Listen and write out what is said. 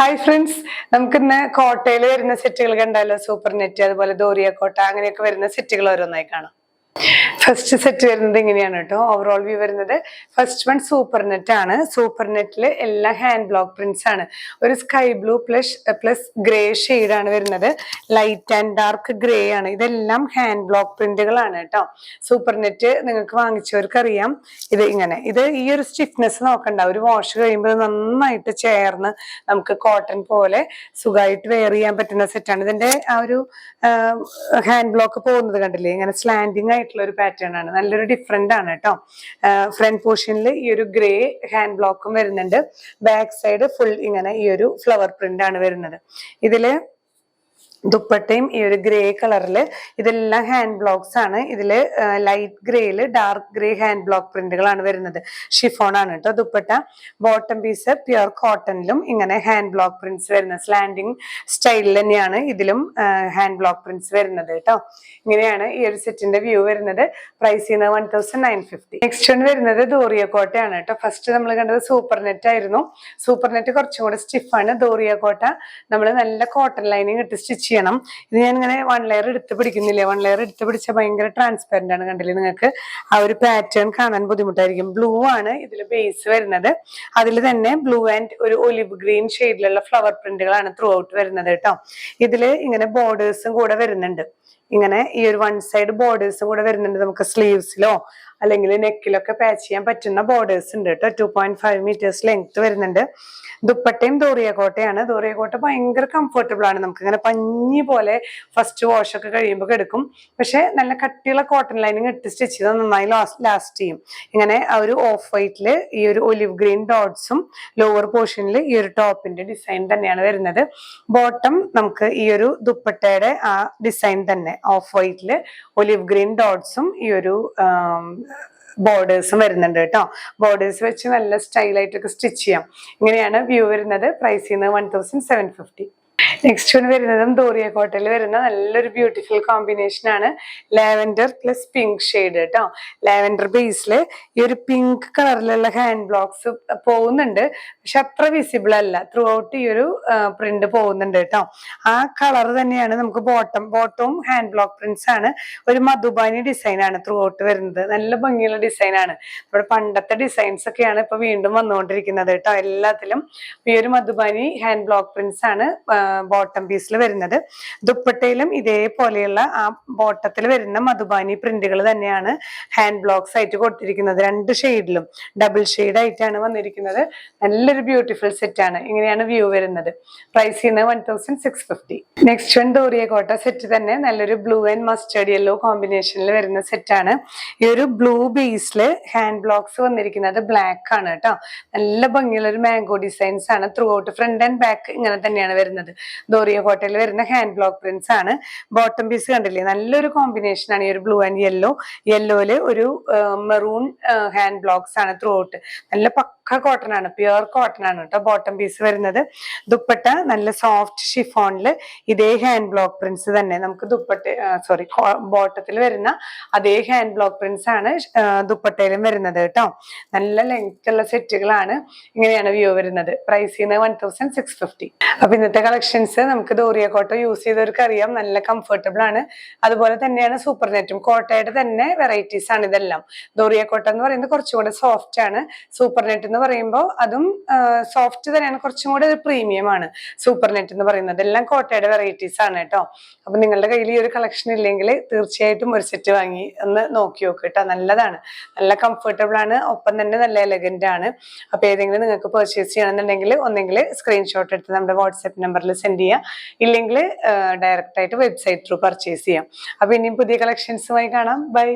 Hi friends, നമുക്കിന്ന് കോട്ടയിൽ വരുന്ന സെറ്റുകൾ കണ്ടാലോ? സൂപ്പർ നെറ്റ്, അതുപോലെ ദോറിയ കോട്ട, അങ്ങനെയൊക്കെ വരുന്ന സെറ്റുകൾ ഓരോന്നായി കാണാം. ഫസ്റ്റ് സെറ്റ് വരുന്നത് ഇങ്ങനെയാണ് കേട്ടോ. ഓവറോൾ വ്യൂ വരുന്നത് ഫസ്റ്റ് വൺ സൂപ്പർ നെറ്റ് ആണ്. സൂപ്പർ നെറ്റിൽ എല്ലാം ഹാൻഡ് ബ്ലോക്ക് പ്രിന്റ്സ് ആണ്. ഒരു സ്കൈ ബ്ലൂ പ്ലസ് ഗ്രേ ആണ് വരുന്നത്. ലൈറ്റ് ആൻഡ് ഡാർക്ക് ഗ്രേ ആണ്. ഇതെല്ലാം ഹാൻഡ് ബ്ലോക്ക് പ്രിന്റുകളാണ് കേട്ടോ. സൂപ്പർ നെറ്റ് നിങ്ങൾക്ക് വാങ്ങിച്ചവർക്ക് അറിയാം. ഇത് ഈ ഒരു സ്റ്റിഫ്നെസ് നോക്കണ്ട. ഒരു വാഷ് കഴിയുമ്പോൾ നന്നായിട്ട് ചേർന്ന് നമുക്ക് കോട്ടൺ പോലെ സുഖമായിട്ട് വെയർ ചെയ്യാൻ പറ്റുന്ന സെറ്റാണ്. ഇതിന്റെ ആ ഒരു ഹാൻഡ് ബ്ലോക്ക് പോകുന്നത് കണ്ടില്ലേ? ഇങ്ങനെ സ്ലാൻഡിങ് ആയിട്ടുള്ള ഒരു പാറ്റേൺ ആണ്. നല്ലൊരു ഡിഫറെന്റ് ആണ് കേട്ടോ. ഫ്രണ്ട് പോർഷനിൽ ഈ ഒരു ഗ്രേ ഹാൻഡ് ബ്ലോക്കും വരുന്നുണ്ട്. ബാക്ക് സൈഡ് ഫുൾ ഇങ്ങനെ ഈ ഒരു ഫ്ലവർ പ്രിന്റ് ആണ് വരുന്നത്. ഇതില് ദുപ്പട്ടയും ഈ ഒരു ഗ്രേ കളറിൽ, ഇതെല്ലാം ഹാൻഡ് ബ്ലോക്സ് ആണ്. ഇതില് ലൈറ്റ് ഗ്രേയില് ഡാർക്ക് ഗ്രേ ഹാൻഡ് ബ്ലോക്ക് പ്രിന്റുകളാണ് വരുന്നത്. ഷിഫോൺ ആണ് കേട്ടോ ദുപ്പട്ട. ബോട്ടം പീസ് പ്യുർ കോട്ടണിലും ഇങ്ങനെ ഹാൻഡ് ബ്ലോക്ക് പ്രിന്റ്സ് വരുന്നത്. സ്ലാൻഡിങ് സ്റ്റൈലിൽ തന്നെയാണ് ഇതിലും ഹാൻഡ് ബ്ലോക്ക് പ്രിന്റ്സ് വരുന്നത് കേട്ടോ. ഇങ്ങനെയാണ് ഈ ഒരു സെറ്റിന്റെ വ്യൂ വരുന്നത്. പ്രൈസ് ചെയ്യുന്നത് 1950. നെക്സ്റ്റ് വൺ വരുന്നത് ദോറിയ കോട്ടയാണ് കേട്ടോ. ഫസ്റ്റ് നമ്മൾ കണ്ടത് സൂപ്പർ നെറ്റ് ആയിരുന്നു. സൂപ്പർ നെറ്റ് കുറച്ചും കൂടെ സ്റ്റിഫാണ്. ദോറിയ കോട്ട നമ്മൾ നല്ല കോട്ടൺ ലൈനിങ് ഇട്ട് സ്റ്റിച്ച് ചെയ്യണം. ഇത് ഞാൻ ഇങ്ങനെ 1 ലെയർ എടുത്ത് പിടിക്കുന്നില്ല. 1 ലെയർ എടുത്ത് പിടിച്ചാൽ ഭയങ്കര ട്രാൻസ്പെറന്റ് ആണ്. കണ്ടില്ലേ? നിങ്ങൾക്ക് ആ ഒരു പാറ്റേൺ കാണാൻ ബുദ്ധിമുട്ടായിരിക്കും. ബ്ലൂ ആണ് ഇതിൽ ബേസ് വരുന്നത്. അതിൽ തന്നെ ബ്ലൂ ആൻഡ് ഒരു ഒലിവ് ഗ്രീൻ ഷെയ്ഡിലുള്ള ഫ്ലവർ പ്രിന്റുകളാണ് ത്രൂ ഔട്ട് വരുന്നത് കേട്ടോ. ഇതില് ഇങ്ങനെ ബോർഡേഴ്സും കൂടെ വരുന്നുണ്ട്. ഇങ്ങനെ ഈ ഒരു 1 സൈഡ് ബോർഡേഴ്സും കൂടെ വരുന്നുണ്ട്. നമുക്ക് സ്ലീവ്സിലോ അല്ലെങ്കിൽ നെക്കിലൊക്കെ പാച്ച് ചെയ്യാൻ പറ്റുന്ന ബോർഡേഴ്സ് ഉണ്ട് കേട്ടോ. 2.5 മീറ്റേഴ്സ് ലെങ്ത് വരുന്നുണ്ട്. ദുപ്പട്ടയും ദോറിയ കോട്ടയാണ്. ദോറിയ കോട്ട ഭയങ്കര കംഫർട്ടബിൾ ആണ്. നമുക്ക് ഇങ്ങനെ പഞ്ഞി പോലെ ഫസ്റ്റ് വാഷ് ഒക്കെ കഴിയുമ്പോൾ എടുക്കും. പക്ഷെ നല്ല കട്ടിയുള്ള കോട്ടൺ ലൈനിങ് ഇട്ട് സ്റ്റിച്ച് ചെയ്താൽ നന്നായി ലാസ്റ്റ് ചെയ്യും. ഇങ്ങനെ ആ ഒരു ഓഫ് വൈറ്റില് ഈ ഒരു ഒലിവ് ഗ്രീൻ ഡോട്ട്സും ലോവർ പോർഷനിൽ ഈ ഒരു ടോപ്പിന്റെ ഡിസൈൻ തന്നെയാണ് വരുന്നത്. ബോട്ടം നമുക്ക് ഈ ഒരു ദുപ്പട്ടയുടെ ആ ഡിസൈൻ തന്നെ ഓഫ് വൈറ്റില് ഒലിവ് ഗ്രീൻ ഡോട്ട്സും ഈ ഒരു ബോർഡേഴ്സും വരുന്നുണ്ട് കേട്ടോ. ബോർഡേഴ്സ് വെച്ച് നല്ല സ്റ്റൈലായിട്ടൊക്കെ സ്റ്റിച്ച് ചെയ്യാം. ഇങ്ങനെയാണ് വ്യൂ വരുന്നത്. പ്രൈസ് ചെയ്യുന്നത് 1750. നെക്സ്റ്റ് വൺ വരുന്നതും ദോറിയ കോട്ടയിൽ വരുന്ന നല്ലൊരു ബ്യൂട്ടിഫുൾ കോമ്പിനേഷൻ ആണ്. ലാവൻഡർ പ്ലസ് പിങ്ക് ഷെയ്ഡ് കേട്ടോ. ലാവൻഡർ ബേസിൽ ഈ ഒരു പിങ്ക് കളറിലുള്ള ഹാൻഡ് ബ്ലോക്സ് പോകുന്നുണ്ട്. പക്ഷെ അത്ര വിസിബിൾ അല്ല. ത്രൂ ഔട്ട് ഈ ഒരു പ്രിന്റ് പോകുന്നുണ്ട് കേട്ടോ. ആ കളർ തന്നെയാണ് നമുക്ക് ബോട്ടവും ഹാൻഡ് ബ്ലോക്ക് പ്രിന്റ്സ് ആണ്. ഒരു മധുബാനി ഡിസൈൻ ആണ് ത്രൂ ഔട്ട് വരുന്നത്. നല്ല ഭംഗിയുള്ള ഡിസൈൻ ആണ്. നമ്മുടെ പണ്ടത്തെ ഡിസൈൻസ് ഒക്കെയാണ് ഇപ്പൊ വീണ്ടും വന്നുകൊണ്ടിരിക്കുന്നത് കേട്ടോ. എല്ലാത്തിലും ഈ ഒരു മധുബാനി ഹാൻഡ് ബ്ലോക്ക് പ്രിന്റ്സ് ആണ് ബോട്ടം പീസിൽ വരുന്നത്. ദുപ്പട്ടയിലും ഇതേപോലെയുള്ള ആ ബോട്ടത്തിൽ വരുന്ന മധുബാനി പ്രിന്റുകൾ തന്നെയാണ് ഹാൻഡ് ബ്ലോക്സ് ആയിട്ട് കൊടുത്തിരിക്കുന്നത്. 2 ഷെയ്ഡിലും ഡബിൾ ഷെയ്ഡ് ആയിട്ടാണ് വന്നിരിക്കുന്നത്. നല്ലൊരു ബ്യൂട്ടിഫുൾ സെറ്റ് ആണ്. ഇങ്ങനെയാണ് വ്യൂ വരുന്നത്. പ്രൈസ് ചെയ്യുന്നത് 1650. നെക്സ്റ്റ് വൺ ദോറിയ കോട്ട സെറ്റ് തന്നെ. നല്ലൊരു ബ്ലൂ ആൻഡ് മസ്റ്റേർഡ് യെല്ലോ കോമ്പിനേഷനിൽ വരുന്ന സെറ്റ് ആണ്. ഈ ഒരു ബ്ലൂ ബേസിൽ ഹാൻഡ് ബ്ലോക്സ് വന്നിരിക്കുന്നത് ബ്ലാക്ക് ആണ് കേട്ടോ. നല്ല ഭംഗിയുള്ള ഒരു മാംഗോ ഡിസൈൻസ് ആണ്. Throughout front and back ഇങ്ങനെ തന്നെയാണ് വരുന്നത്. ദോറിയ കോട്ടയിൽ വരുന്ന ഹാൻഡ് ബ്ലോക്ക് പ്രിന്റ്സ് ആണ്. ബോട്ടം പീസ് കണ്ടില്ലേ? നല്ലൊരു കോമ്പിനേഷൻ ആണ്. ഈ ഒരു ബ്ലൂ ആൻഡ് യെല്ലോയില് ഒരു മെറൂൺ ഹാൻഡ് ബ്ലോക്സ് ആണ് ത്രൂ ഔട്ട്. നല്ല പക്ക കോട്ടൺ ആണ്, പ്യുർ കോട്ടൺ ആണ് കേട്ടോ ബോട്ടം പീസ് വരുന്നത്. ദുപ്പട്ട നല്ല സോഫ്റ്റ് ഷിഫോണില് ഇതേ ഹാൻഡ് ബ്ലോക്ക് പ്രിന്റ്സ് തന്നെ. നമുക്ക് ബോട്ടത്തിൽ വരുന്ന അതേ ഹാൻഡ് ബ്ലോക്ക് പ്രിന്റ്സ് ആണ് ദുപ്പട്ടയിലും വരുന്നത് കേട്ടോ. നല്ല ലെങ്ത് ഉള്ള സെറ്റുകളാണ്. ഇങ്ങനെയാണ് വ്യൂ വരുന്നത്. പ്രൈസ് ചെയ്യുന്നത് 1650. അപ്പൊ ഇന്നത്തെ കളക്ഷൻസ് നമുക്ക് ദോറിയ കോട്ട യൂസ് ചെയ്തവർക്ക് അറിയാം. നല്ല കംഫർട്ടബിൾ ആണ്. അതുപോലെ തന്നെയാണ് സൂപ്പർ നെറ്റും. കോട്ടയുടെ തന്നെ വെറൈറ്റീസ് ആണ് ഇതെല്ലാം. ദോറിയ കോട്ട എന്ന് പറയുന്നത് കുറച്ചും കൂടെ സോഫ്റ്റ് ആണ്. സൂപ്പർ നെറ്റ് എന്ന് പറയുമ്പോൾ അതും സോഫ്റ്റ് തന്നെയാണ്. കുറച്ചും കൂടെ ഒരു പ്രീമിയം ആണ് സൂപ്പർ നെറ്റ് എന്ന് പറയുന്നത്. എല്ലാം കോട്ടയുടെ വെറൈറ്റീസ് ആണ് കേട്ടോ. അപ്പൊ നിങ്ങളുടെ കയ്യിൽ ഈ ഒരു കളക്ഷൻ ഇല്ലെങ്കിൽ തീർച്ചയായിട്ടും ഒരു സെറ്റ് വാങ്ങി ഒന്ന് നോക്കി നോക്ക് കേട്ടോ. നല്ലതാണ്, നല്ല കംഫർട്ടബിൾ ആണ്, ഒപ്പം തന്നെ നല്ല എലഗന്റ് ആണ്. അപ്പൊ ഏതെങ്കിലും നിങ്ങൾക്ക് പർച്ചേസ് ചെയ്യണമെന്നുണ്ടെങ്കിൽ ഒന്നെങ്കിൽ സ്ക്രീൻഷോട്ട് എടുത്ത് നമ്മുടെ വാട്സ്ആപ്പ് നമ്പറിൽ സെൻഡ് ചെയ്യാം. ഇല്ലെങ്കിൽ ഡയറക്റ്റ് ആയിട്ട് വെബ്സൈറ്റ് ത്രൂ പർച്ചേസ് ചെയ്യാം. അപ്പൊ ഇനിയും പുതിയ കളക്ഷൻസുമായി കാണാം. ബൈ.